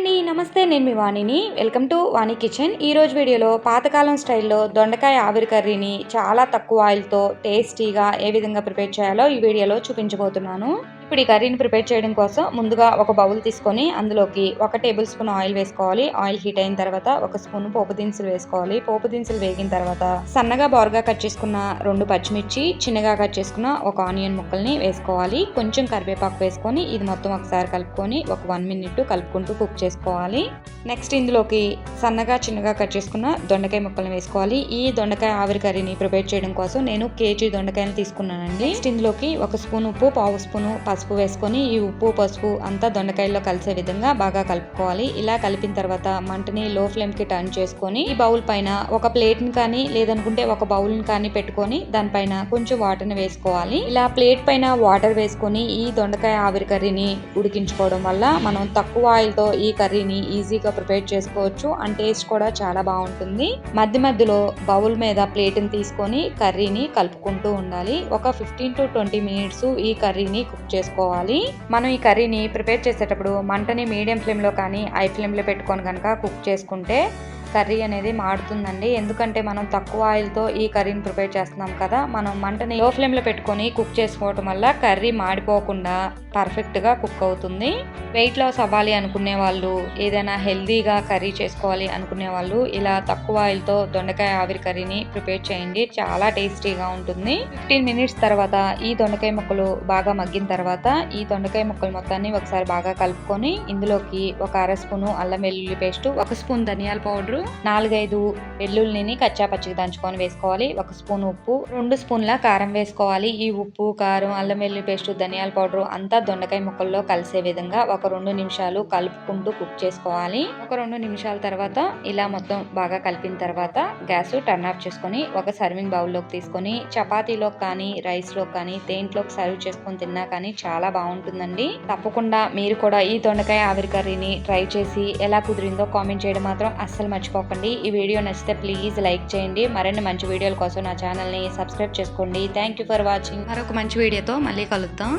అండి. నమస్తే. నేను మీ వాణిని. Welcome to Vani kitchen. ఈరోజు వీడియోలో పాతకాలం స్టైల్లో దొండకాయ ఆవిరి కర్రీని చాలా తక్కువ ఆయిల్తో టేస్టీగా ఏ విధంగా ప్రిపేర్ చేయాలో ఈ వీడియోలో చూపించబోతున్నాను. ఇప్పుడు ఈ కర్రీని ప్రిపేర్ చేయడం కోసం ముందుగా ఒక బౌల్ తీసుకొని అందులోకి 1 టేబుల్ స్పూన్ ఆయిల్ వేసుకోవాలి. ఆయిల్ హీట్ అయిన తర్వాత 1 స్పూన్ పోపు దినుసులు వేసుకోవాలి. పోపు దినుసులు వేగిన తర్వాత సన్నగా బారుగా కట్ చేసుకున్న 2 పచ్చిమిర్చి, చిన్నగా కట్ చేసుకున్న ఒక ఆనియన్ ముక్కల్ని వేసుకోవాలి. కొంచెం కరివేపాకు వేసుకొని ఇది మొత్తం ఒకసారి కలుపుకొని ఒక 1 మినిట్ కలుపుకుంటూ కుక్ చేసుకోవాలి. నెక్స్ట్ ఇందులోకి సన్నగా చిన్నగా కట్ చేసుకున్న దొండకాయ ముక్కల్ని వేసుకోవాలి. ఈ దొండకాయ ఆవిరి కర్రీని ప్రిపేర్ చేయడం కోసం నేను కేజీ దొండకాయలు తీసుకున్నానండి. నెక్స్ట్ ఇందులోకి 1 స్పూన్ ఉప్పు, పావు స్పూన్ పసుపు వేసుకొని ఈ ఉప్పు పసుపు అంతా దొండకాయల్లో కలిసే విధంగా బాగా కలుపుకోవాలి. ఇలా కలిపిన తర్వాత మంటని లో ఫ్లేమ్ కి టర్న్ చేసుకొని ఈ బౌల్ పైన ఒక ప్లేట్ ని కానీ లేదనుకుంటే ఒక బౌల్ ని కానీ పెట్టుకొని దానిపైన కొంచెం వాటర్ ని వేసుకోవాలి. ఇలా ప్లేట్ పైన వాటర్ వేసుకొని ఈ దొండకాయ ఆవిరి కర్రీని ఉడికించుకోవడం వల్ల మనం తక్కువ ఆయిల్ తో ఈ కర్రీని ఈజీగా ప్రిపేర్ చేసుకోవచ్చు. అండ్ టేస్ట్ కూడా చాలా బాగుంటుంది. మధ్య మధ్యలో బౌల్ మీద ప్లేట్ ని తీసుకొని కర్రీని కలుపుకుంటూ ఉండాలి. ఒక 15 to 20 మినిట్స్ ఈ కర్రీని కుక్ చేసుకోవాలి. మనం ఈ కర్రీని ప్రిపేర్ చేసేటప్పుడు మంటని మీడియం ఫ్లేమ్ లో కానీ హై ఫ్లేమ్ లో పెట్టుకొని కనుక కుక్ చేసుకుంటే కర్రీ అనేది మాడుతుందండి. ఎందుకంటే మనం తక్కువ ఆయిల్తో ఈ కర్రీని ప్రిపేర్ చేస్తున్నాం కదా, మనం మంటని లో ఫ్లేమ్లో పెట్టుకొని కుక్ చేసుకోవటం వల్ల కర్రీ మాడిపోకుండా పర్ఫెక్ట్గా కుక్ అవుతుంది. వెయిట్ లాస్ అవ్వాలి అనుకునే వాళ్ళు, ఏదైనా హెల్దీగా కర్రీ చేసుకోవాలి అనుకునే వాళ్ళు ఇలా తక్కువ ఆయిల్తో దొండకాయ ఆవిరి కర్రీని ప్రిపేర్ చేయండి. చాలా టేస్టీగా ఉంటుంది. 15 మినిట్స్ తర్వాత ఈ దొండకాయ ముక్కలు బాగా మగ్గిన తర్వాత ఈ దొండకాయ ముక్కలు మొత్తాన్ని ఒకసారి బాగా కలుపుకొని ఇందులోకి ఒక 1/2 స్పూను అల్లం వెల్లుల్లి పేస్ట్, 1 స్పూన్ ధనియాల పౌడర్, 4-5 వెల్లుల్లిని కచ్చా పచ్చిగా దంచుకొని వేసుకోవాలి. 1 స్పూన్ ఉప్పు, 2 స్పూన్ల కారం వేసుకోవాలి. ఈ ఉప్పు, కారం, అల్లం వెల్లుల్లి పేస్ట్, ధనియాల పౌడర్ అంతా దొండకాయ ముక్కల్లో కలిసే విధంగా ఒక 2 నిమిషాలు కలుపుకుంటూ కుక్ చేసుకోవాలి. ఒక 2 నిమిషాల తర్వాత ఇలా మొత్తం బాగా కలిపిన తర్వాత గ్యాస్ టర్న్ ఆఫ్ చేసుకొని ఒక సర్వింగ్ బౌల్లోకి తీసుకొని చపాతీలో కానీ రైస్లో కానీ దేంట్లోకి సర్వ్ చేసుకొని తిన్నా కానీ చాలా బాగుంటుందండి. తప్పకుండా మీరు కూడా ఈ దొండకాయ ఆవిరి కర్రీని ట్రై చేసి ఎలా కుదిరిందో కామెంట్ చేయడం మాత్రం అస్సలు మర్చిపోకండి. ఈ వీడియో నచ్చితే ప్లీజ్ లైక్ చేయండి. మరిన్ని మంచి వీడియోల కోసం నా ఛానల్ని సబ్స్క్రైబ్ చేసుకోండి. Thank you for watching. మరొక మంచి వీడియోతో మళ్ళీ కలుద్దాం.